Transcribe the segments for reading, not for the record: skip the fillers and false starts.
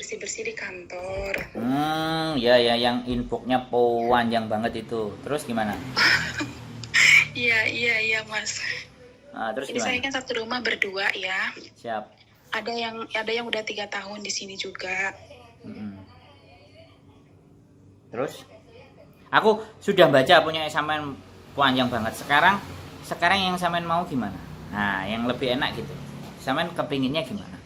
bersih-bersih di kantor. Ya ya, yang inboxnya panjang banget itu. Terus gimana? Iya Mas. Terus Ini saya gimana? kan satu rumah berdua ya. Siap. Ada yang udah 3 tahun di sini juga. Mm-mm. Terus? Aku sudah baca punya sampean panjang banget. Sekarang yang sampean mau gimana? Nah, yang lebih enak gitu. Sampean kepinginnya gimana?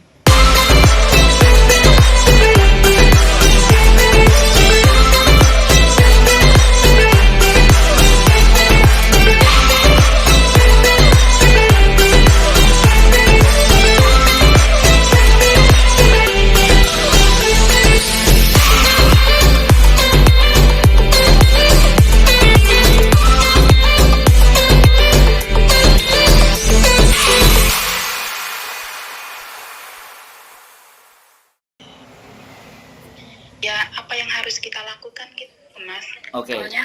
Ya apa yang harus kita lakukan gitu Mas. Oke. Soalnya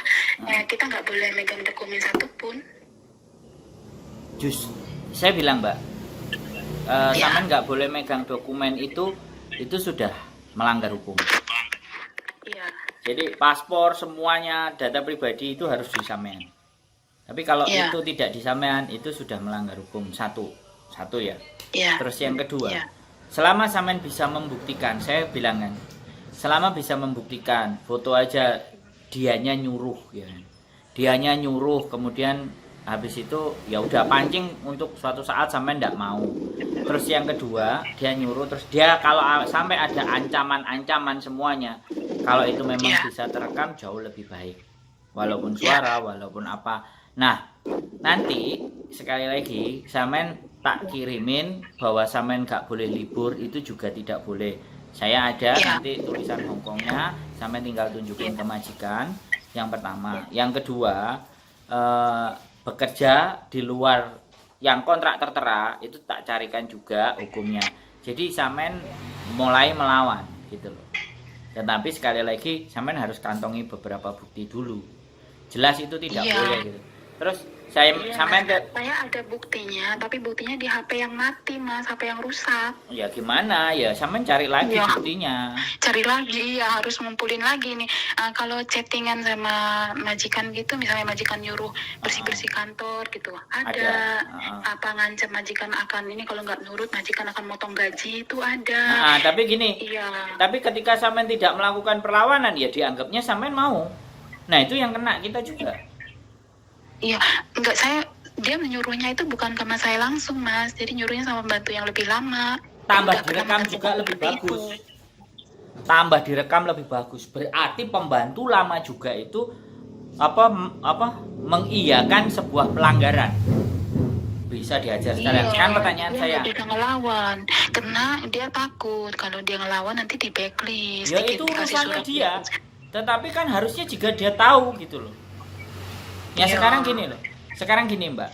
kita nggak boleh megang dokumen satupun. Saya bilang Mbak, Ya. sampean nggak boleh megang dokumen itu sudah melanggar hukum. Iya. Jadi paspor semuanya data pribadi itu harus disampaikan. Tapi kalau Iya. itu tidak disampaikan itu sudah melanggar hukum. Satu ya. Iya. Terus yang kedua, Iya. selama sampean bisa membuktikan, saya bilang kan, selama bisa membuktikan foto aja dianya nyuruh ya. Dianya nyuruh kemudian habis itu ya udah pancing untuk suatu saat sampai ndak mau. Terus yang kedua dia nyuruh, terus dia kalau sampai ada ancaman-ancaman semuanya, kalau itu memang bisa terekam jauh lebih baik, walaupun suara walaupun apa. Nah nanti sekali lagi sampean tak kirimin bahwa sampean nggak boleh libur, itu juga tidak boleh. Saya ada nanti tulisan Hongkongnya, sampean tinggal tunjukin ke majikan. Yang pertama, yang kedua, bekerja di luar yang kontrak tertera itu tak carikan juga hukumnya. Jadi sampean mulai melawan gitu loh. Tetapi sekali lagi sampean harus kantongi beberapa bukti dulu. Jelas itu tidak boleh gitu. Terus sampean saya ada buktinya, tapi buktinya di HP yang mati Mas, HP yang rusak. Ya gimana ya, sampean cari lagi buktinya. Cari lagi ya, harus ngumpulin lagi nih. Kalau chattingan sama majikan gitu, misalnya majikan nyuruh bersih-bersih kantor gitu, ada. Apa ngancam majikan akan ini kalau nggak nurut majikan akan motong gaji, itu ada. Tapi gini, tapi ketika sampean tidak melakukan perlawanan ya dianggapnya sampean mau. Nah itu yang kena kita juga. Iya, enggak, dia menyuruhnya itu bukan ke mas saya langsung Mas, jadi nyuruhnya sama pembantu yang lebih lama. Tambah direkam juga lebih bagus. Tambah direkam lebih bagus. Berarti pembantu lama juga itu mengiyakan sebuah pelanggaran. Bisa diajar sekalian. Kan pertanyaan saya. Dia ngelawan, karena dia takut kalau dia ngelawan nanti di blacklist. Ya itu urusannya dia. Tetapi kan harusnya juga dia tahu gitu loh. Ya sekarang gini Mbak,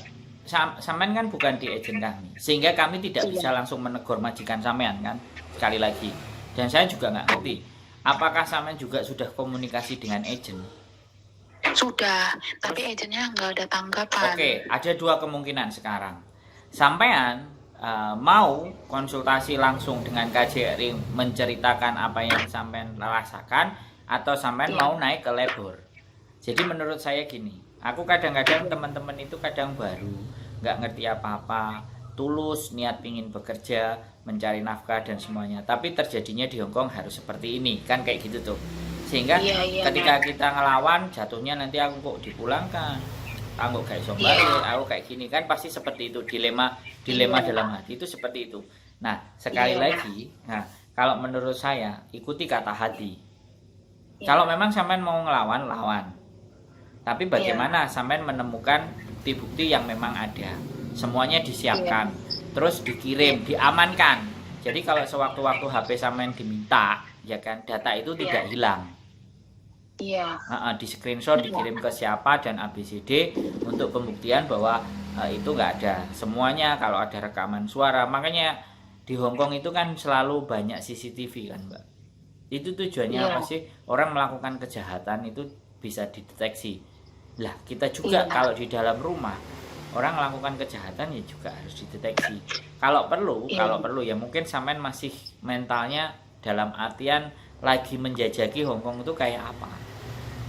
sampean kan bukan di agen kami, sehingga kami tidak bisa langsung menegur majikan sampean kan, sekali lagi. Dan saya juga nggak ngerti, apakah sampean juga sudah komunikasi dengan agen? Sudah, tapi agennya nggak ada tanggapan. Oke, ada dua kemungkinan sekarang. Sampean mau konsultasi langsung dengan KJRI menceritakan apa yang sampean rasakan, atau sampean mau naik ke labor. Jadi menurut saya gini, aku kadang-kadang teman-teman itu kadang baru, nggak ngerti apa-apa, tulus niat pingin bekerja, mencari nafkah dan semuanya. Tapi terjadinya di Hongkong harus seperti ini, kan kayak gitu tuh. Sehingga ketika kita ngelawan, jatuhnya nanti aku kok dipulangkan, aku kayak sombong, aku kayak gini, kan pasti seperti itu, dilema dalam hati itu seperti itu. Nah sekali lagi, kalau menurut saya ikuti kata hati. Kalau memang sampean mau ngelawan, lawan. Tapi bagaimana sampean menemukan bukti-bukti yang memang ada, semuanya disiapkan, terus dikirim, diamankan. Jadi kalau sewaktu-waktu HP sampean diminta, ya kan, data itu tidak hilang. Di screenshot, dikirim ke siapa dan ABCD untuk pembuktian bahwa itu nggak ada. Semuanya kalau ada rekaman suara, makanya di Hongkong itu kan selalu banyak CCTV kan Mbak. Itu tujuannya apa sih? Orang melakukan kejahatan itu bisa dideteksi. Lah kita juga kalau di dalam rumah orang melakukan kejahatan ya juga harus dideteksi. Kalau perlu ya mungkin sampean masih mentalnya dalam artian lagi menjajaki Hong Kong itu kayak apa.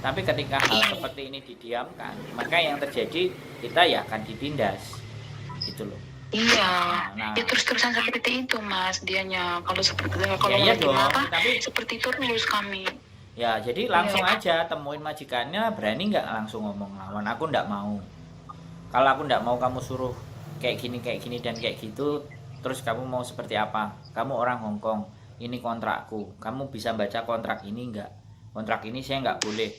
Tapi ketika hal seperti ini didiamkan, maka yang terjadi kita ya akan ditindas, gitu loh. Iya, ya terus-terusan seperti itu Mas, dianya kalau seperti itu, kalau iya lagi dong, marah, tapi seperti itu terus kami. ya jadi langsung aja temuin majikannya, berani nggak langsung ngomong lawan, aku nggak mau. Kalau aku nggak mau kamu suruh kayak gini dan kayak gitu, terus kamu mau seperti apa? Kamu orang Hong Kong, ini kontrakku, kamu bisa baca kontrak ini nggak? Kontrak ini saya nggak boleh.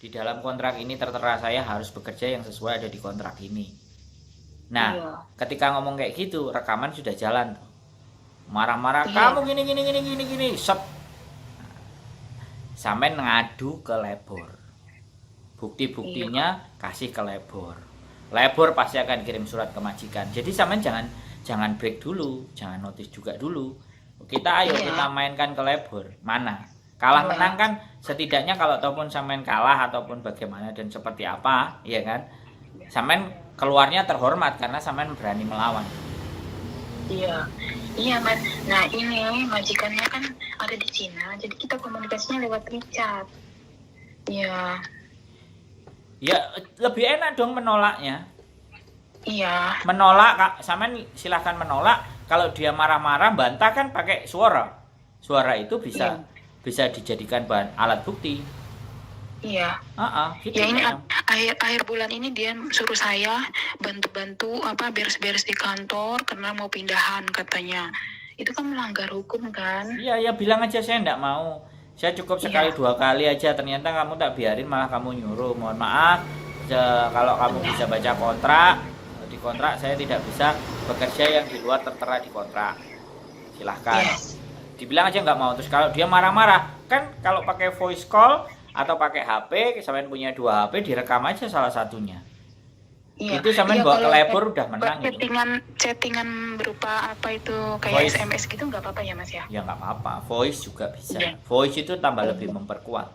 Di dalam kontrak ini tertera saya harus bekerja yang sesuai ada di kontrak ini. Nah, ketika ngomong kayak gitu, rekaman sudah jalan. Marah-marah, kamu gini, sep. Sampai ngadu ke Lebor. Bukti-buktinya kasih ke Lebor. Lebor pasti akan kirim surat ke majikan. Jadi sampean jangan break dulu, jangan notice juga dulu. Kita kita mainkan ke Lebor. Mana? Kalah menang kan setidaknya kalau ataupun sampean kalah ataupun bagaimana dan seperti apa, ya kan? Sampean keluarnya terhormat karena sampean berani melawan. Iya Mas. Nah ini majikannya kan ada di Cina, jadi kita komunikasinya lewat WeChat. Iya. Ya lebih enak dong menolaknya. Iya. Menolak Kak, sampean silahkan menolak. Kalau dia marah-marah bantah kan pakai suara. Suara itu bisa dijadikan bahan alat bukti. Iya. Gitu ya ini akhir bulan ini dia suruh saya bantu beres-beres di kantor karena mau pindahan katanya. Itu kan melanggar hukum kan? Iya, ya bilang aja saya enggak mau. Saya cukup sekali 2 kali aja, ternyata kamu tak biarin malah kamu nyuruh. Mohon maaf, kalau kamu bisa baca kontrak, di kontrak saya tidak bisa bekerja yang di luar tertera di kontrak. Silahkan. Dibilang aja nggak mau. Terus kalau dia marah-marah, kan kalau pakai voice call atau pakai HP, sampean punya 2 HP, direkam aja salah satunya. Itu sampean bawa ke Lebor udah menang itu. Chattingan berupa apa itu kayak voice. SMS gitu nggak apa-apa ya Mas ya? Ya nggak apa-apa, voice juga bisa. Voice itu tambah lebih memperkuat.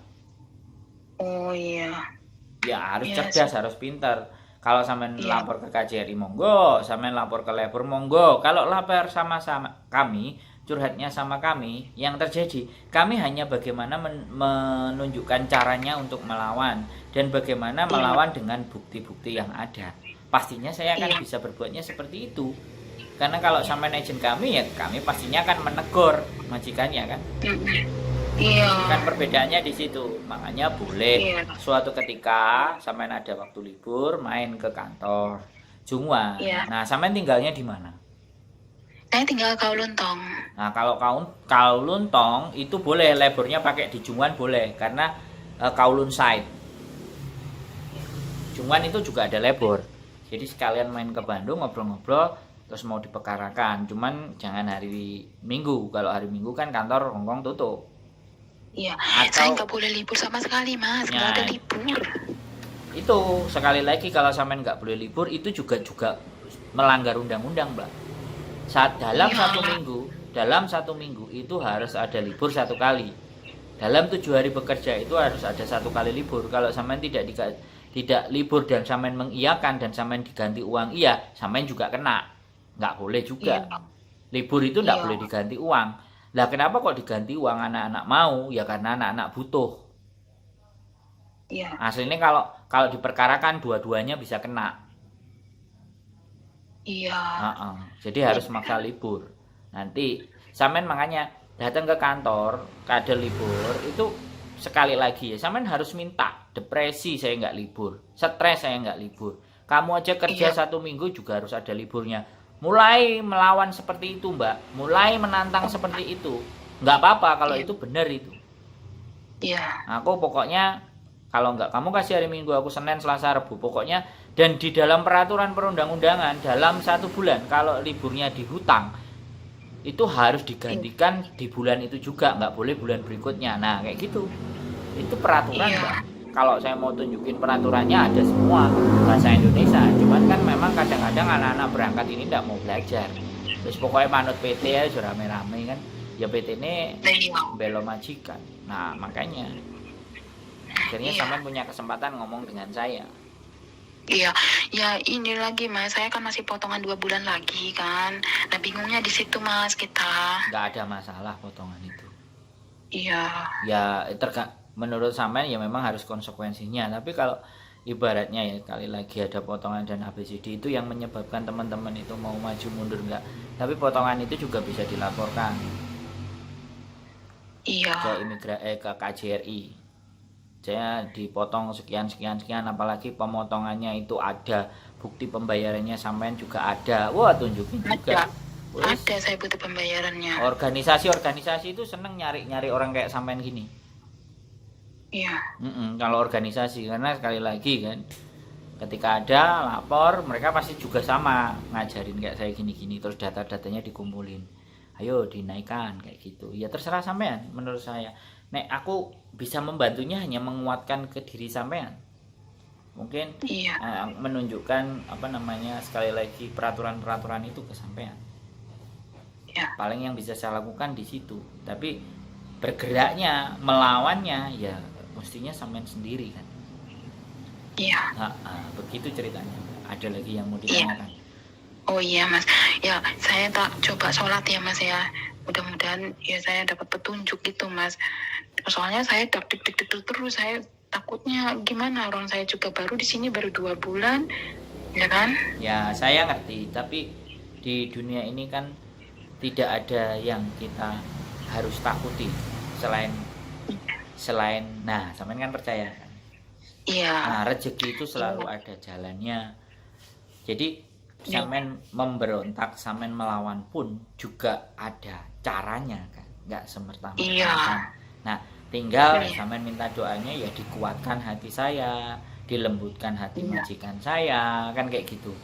Oh iya. Ya harus cerdas, harus pintar. Kalau sampean lapor ke KJRI monggo, sampean lapor ke Lebor monggo. Kalau lapor sama-sama kami, curhatnya sama kami, yang terjadi kami hanya bagaimana menunjukkan caranya untuk melawan dan bagaimana melawan dengan bukti-bukti yang ada. Pastinya saya akan bisa berbuatnya seperti itu. Karena kalau sampai agent kami, ya kami pastinya akan menegur majikannya kan. Kan perbedaannya di situ. Makanya boleh suatu ketika sampai ada waktu libur main ke kantor Jungwan. Nah, sampai tinggalnya di mana? Saya tinggal Kowloon Tong. Nah, kalau Kowloon Tong itu boleh Lebornya pakai di Jungwan boleh karena Kowloon Side. Jungwan itu juga ada Lebor. Jadi sekalian main ke Bandung ngobrol-ngobrol terus mau diperkarakan. Cuman jangan hari Minggu. Kalau hari Minggu kan kantor Hong Kong tutup. Iya. Saya nggak boleh libur sama sekali Mas. Nggak ada libur. Itu sekali lagi kalau sampean nggak boleh libur itu juga melanggar undang-undang, Mbak. Dalam satu minggu itu harus ada libur 1 kali. Dalam 7 hari bekerja itu harus ada 1 kali libur. Kalau sampean tidak libur dan sampean mengiyakan dan sampean diganti uang, sampean juga kena. Nggak boleh juga. Libur itu nggak boleh diganti uang. Lah kenapa kok diganti uang anak-anak mau? Ya karena anak-anak butuh. Aslinya kalau diperkarakan dua-duanya bisa kena. Jadi harus maksa libur. Nanti sampean makanya datang ke kantor kada libur itu sekali lagi ya sampean harus minta. Depresi saya nggak libur, stres saya nggak libur. Kamu aja kerja 1 minggu juga harus ada liburnya. Mulai melawan seperti itu Mbak, mulai menantang seperti itu. Nggak apa-apa kalau itu benar itu. Aku pokoknya kalau nggak kamu kasih hari Minggu, aku Senin, Selasa, Rabu pokoknya. Dan di dalam peraturan perundang-undangan dalam 1 bulan kalau liburnya dihutang itu harus digantikan di bulan itu juga, nggak boleh bulan berikutnya. Nah kayak gitu, itu peraturan Mbak. Kalau saya mau tunjukin peraturannya ada semua bahasa Indonesia. Cuman kan memang kadang-kadang anak-anak berangkat ini nggak mau belajar. Terus pokoknya manut PT ya sudah rame-rame kan. Ya PT ini belum majikan. Nah makanya akhirnya sampean punya kesempatan ngomong dengan saya. Ya ini lagi Mas, saya kan masih potongan 2 bulan lagi kan. Nah bingungnya di situ Mas kita. Nggak ada masalah potongan itu. Iya. Ya menurut sampean ya memang harus konsekuensinya, tapi kalau ibaratnya ya kali lagi ada potongan dan ABCD itu yang menyebabkan teman-teman itu mau maju mundur enggak, tapi potongan itu juga bisa dilaporkan Iya. ke KJRI. Saya dipotong sekian sekian sekian, apalagi pemotongannya itu ada bukti pembayarannya sampean juga ada, wah tunjukin juga. Ada saya butuh pembayarannya. Organisasi itu seneng nyari orang kayak sampean gini. Iya. Kalau organisasi, karena sekali lagi kan, ketika ada lapor mereka pasti juga sama ngajarin kayak saya gini-gini, terus data-datanya dikumpulin, ayo dinaikkan kayak gitu. Ya terserah sampean. Menurut saya, nek aku bisa membantunya hanya menguatkan ke diri sampean, mungkin menunjukkan sekali lagi peraturan-peraturan itu ke sampean. Paling yang bisa saya lakukan di situ. Tapi bergeraknya, melawannya ya mestinya sampean sendiri kan. Iya. Begitu ceritanya. Ada lagi yang mau ditanyakan? Oh iya Mas, ya saya tak coba sholat ya Mas ya. Mudah-mudahan ya saya dapat petunjuk gitu Mas. Soalnya saya dik terus, saya takutnya gimana, orang saya juga baru di sini baru 2 bulan, ya kan? Ya saya ngerti, tapi di dunia ini kan tidak ada yang kita harus takuti selain sampean kan percaya kan? Iya. Nah, rezeki itu selalu ada jalannya. Jadi sampean memberontak, sampean melawan pun juga ada caranya kan, nggak semerta-merta. Iya. Nah, tinggal sampean minta doanya ya dikuatkan hati saya, dilembutkan hati majikan saya, kan kayak gitu.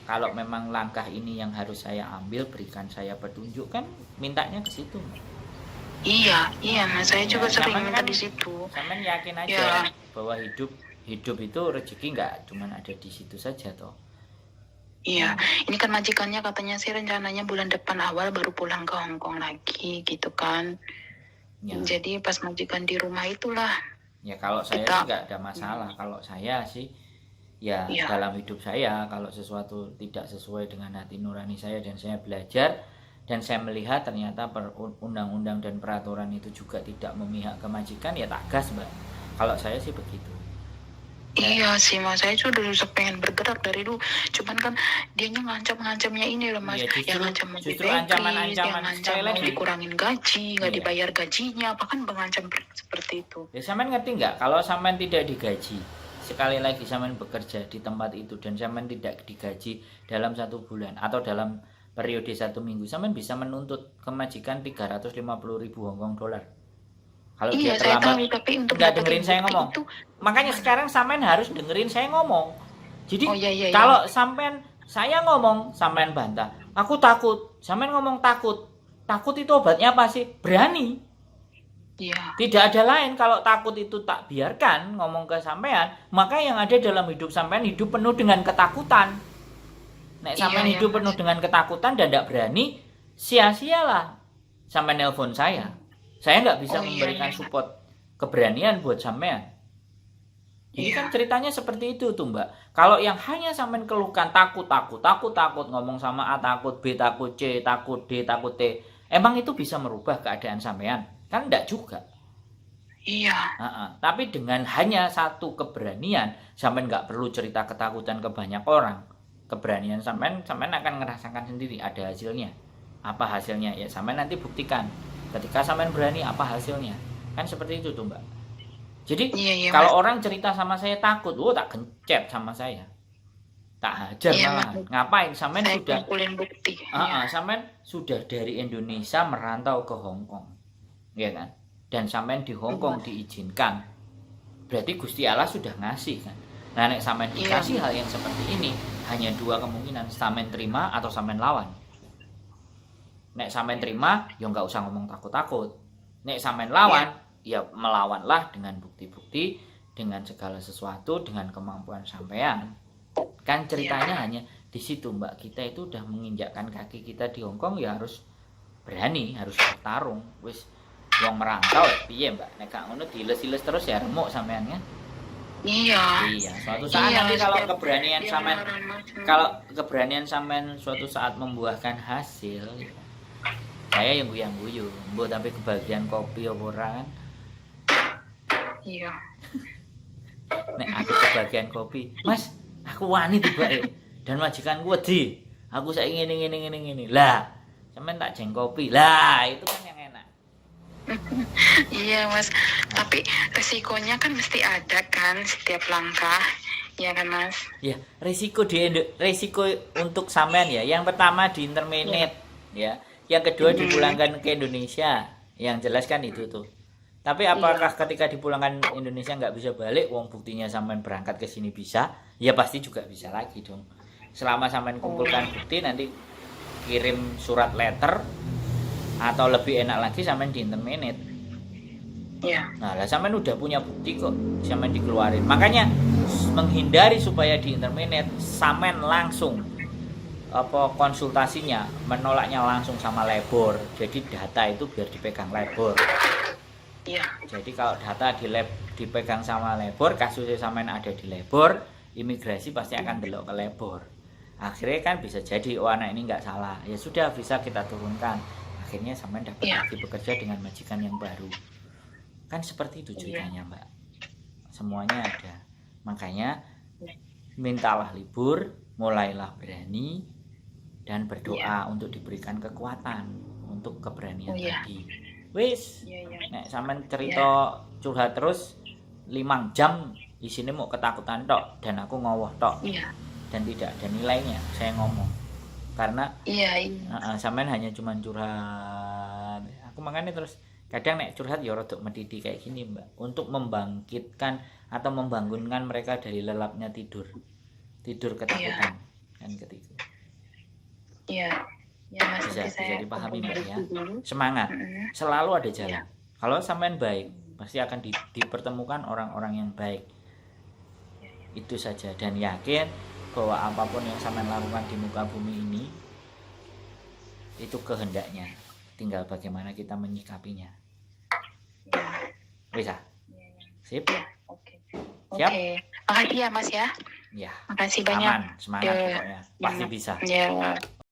Kalau memang langkah ini yang harus saya ambil, berikan saya petunjuk, kan mintanya ke situ. Iya Mas, saya juga sering minta di situ. Sampean yakin aja bahwa hidup itu rezeki nggak cuma ada di situ saja toh. Iya, ini kan majikannya katanya sih rencananya bulan depan awal baru pulang ke Hong Kong lagi gitu kan. Ya. Jadi pas majikan di rumah itulah. Ya kalau saya sih nggak ada masalah. Kalau saya sih ya dalam hidup saya, kalau sesuatu tidak sesuai dengan hati nurani saya dan saya belajar dan saya melihat ternyata undang-undang dan peraturan itu juga tidak memihak ke majikan, ya tak gas Mbak. Kalau saya sih begitu. Iya sih Mas, saya sudah pengen bergerak dari dulu. Cuman kan dianya ngancamnya ini loh Mas, yang ngancam mau ancaman-ancaman, yang ngancam mau dikurangin gaji, nggak dibayar gajinya, apa kan mengancam seperti itu. Ya sampean ngerti nggak, kalau sampean tidak digaji, sekali lagi sampean bekerja di tempat itu dan sampean tidak digaji dalam 1 bulan atau dalam periode 1 minggu, sampean bisa menuntut ke majikan 350.000 Hong Kong dolar. Kalau dia terlambat, nggak dengerin saya ngomong. Makanya sekarang sampean harus dengerin saya ngomong. Jadi kalau sampean saya ngomong, sampean bantah, aku takut. Sampean ngomong takut. Takut itu obatnya apa sih? Berani. Iya. Tidak ada lain. Kalau takut itu tak biarkan ngomong ke sampean, maka yang ada dalam hidup sampean hidup penuh dengan ketakutan. Nek sampean hidup penuh dengan ketakutan dan tidak berani, sia-sialah sampean nelpon saya. Saya nggak bisa memberikan support keberanian buat sampean. Jadi kan ceritanya seperti itu tuh Mbak. Kalau yang hanya sampean keluhkan takut, ngomong sama A takut, B takut, C takut, D takut, T, emang itu bisa merubah keadaan sampean? Kan enggak juga. Iya. Tapi dengan hanya satu keberanian, sampean nggak perlu cerita ketakutan ke banyak orang. Keberanian sampean akan ngerasakan sendiri ada hasilnya. Apa hasilnya? Ya sampean nanti buktikan. Ketika sampean berani, apa hasilnya? Kan seperti itu tuh Mbak. Jadi kalau orang cerita sama saya takut, tak gencet sama saya, tak hajar malah. Ngapain? Sampean sudah bukti. Sampean sudah dari Indonesia merantau ke Hong Kong, ya kan? Dan sampean di Hong Kong diizinkan, berarti Gusti Allah sudah ngasih kan? Nah, nek sampean dikasih hal yang seperti ini, hanya 2 kemungkinan, sampean terima atau sampean lawan. Nek sampean terima, ya nggak usah ngomong takut-takut. Nek sampean lawan, ya melawanlah dengan bukti-bukti, dengan segala sesuatu, dengan kemampuan sampean. Kan ceritanya hanya di situ Mbak. Kita itu udah menginjakkan kaki kita di Hong Kong, ya harus berani, harus bertarung. Wis wong merantau piye Mbak. Nek gak ngono diles-iles terus ya remuk sampean kan. Iya. Suatu saat nanti kalau keberanian sampean suatu saat membuahkan hasil, saya yang guyang-guyu, mbok tapi kebagian kopi apa ora kan. Iya. Nek aku kebagian kopi, Mas, aku wani tibake dan majikanku wedi. Aku saiki ngene. Lah, sampean tak jeng kopi. Lah, itu kan yang enak. Iya Mas, tapi resikonya kan mesti ada kan setiap langkah, ya kan Mas? Ya, risiko untuk sampean ya. Yang pertama di interminate ya. Yang kedua dipulangkan ke Indonesia. Yang jelas kan itu tuh. Tapi apakah ketika dipulangkan Indonesia nggak bisa balik, wong buktinya sampean berangkat ke sini bisa, ya pasti juga bisa lagi dong. Selama sampean kumpulkan bukti, nanti kirim surat letter, atau lebih enak lagi sampean di interminate. Iya. Nah, lah sampean udah punya bukti kok, sampean dikeluarin. Makanya menghindari supaya di interminate, sampean langsung konsultasinya menolaknya langsung sama labor. Jadi data itu biar dipegang labor. Iya. Jadi kalau data dipegang sama labor, kasusnya sampean ada di labor, imigrasi pasti akan delok ke labor. Akhirnya kan bisa jadi anak ini nggak salah, ya sudah bisa kita turunkan. Akhirnya sampean dapat lagi bekerja dengan majikan yang baru. Kan seperti itu ceritanya Mbak. Semuanya ada. Makanya mintalah libur, mulailah berani, dan berdoa untuk diberikan kekuatan untuk keberanian tadi. Wis, nek sampean cerita curhat terus 5 jam isine mau ketakutan tok dan aku ngowoh tok. Dan tidak ada nilainya saya ngomong. Karena sampean hanya cuman curhat. Aku makanya terus kadang nek curhat ya rada medidi kayak gini, Mbak, untuk membangkitkan atau membangunkan mereka dari lelapnya tidur ketakutan kan ketika. Iya. Ya, Mas, bisa dipahami Mbak ya. Semangat, selalu ada jalan. Kalau sampean baik, pasti akan dipertemukan orang-orang yang baik. Itu saja, dan yakin bahwa apapun yang sampean lakukan di muka bumi ini itu kehendaknya. Tinggal bagaimana kita menyikapinya. Bisa? Sip? Oke. Siap? Makasih ya Mas ya. Ya. Makasih banyak. Aman, semangat pokoknya. Pasti bisa. Ya.